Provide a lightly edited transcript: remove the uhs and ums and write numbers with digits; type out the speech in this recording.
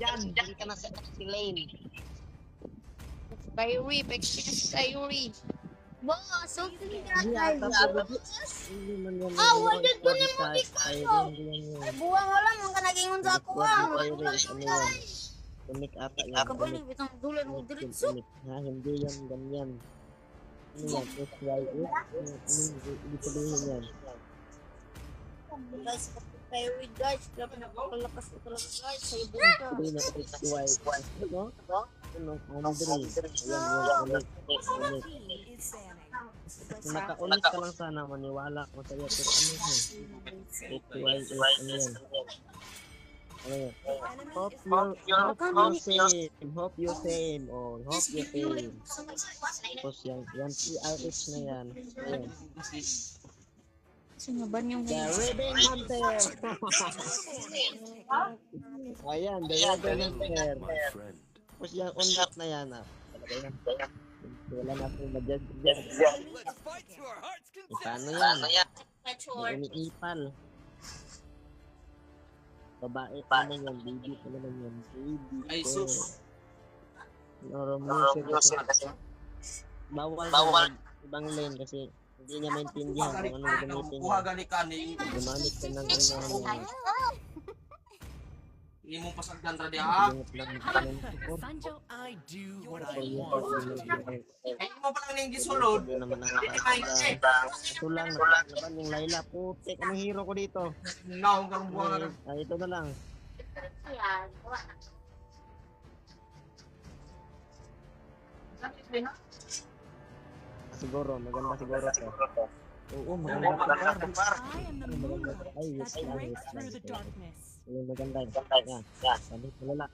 Diyan, hindi ka na sa lane. Kyrie, experience Kyrie. Boss, so hindi Hindi ka ata tayo. hindi man yan. Wala ko ni mo di ko. Ay, buwang wala man ka nagingon sa ako. Unik ata yan. Kabalik, bitang dulan mo diretso. Unik. Ha, hindi yan ganyan. Ano yan? SYS? Hindi sabihin yan. Guys, Kyrie guys, grabe napakalakas ko talaga guys. Sa ibon ka. Sabihin na SYS. Ano? Ano? Andre. Ayan, unik. Unik. Kung nakaulit ka lang sana, maniwala ko sa'yo. Pero ano yan? SYS. Ano yan? Ano yan? Hope you same. Oh, hope you same. Tapos yan PRH na yan. Ayan. Sino ba yung The Raven Hunter! Ayan, the Raven Hunter. Tapos yung unlock na yan. Talaga yan. Wala na akong mag-judge dyan. Paano yan? May umiipal. Babae pa naman yan, baby pa naman yan, baby. Ay, sus. Bawal ibang lane kasi hindi niya maintindihan kung anong gamitin niya. Gumamit ka ng ano. Hindi mo pasagdan ra diha. Sanjo, I do what I want to do. Ay mo pa lang ning gisulod. Ito naman ito lang, naman yung Layla. Putik, anong hero ko dito? Naong karong buwan. Ay, ito na lang. Siguro, maganda siguro to. Oo, maganda to. I am the moonlight Ay, that yes, breaks yes, through the yes. darkness. Ayun, maganda. Yan, sabi ko lala.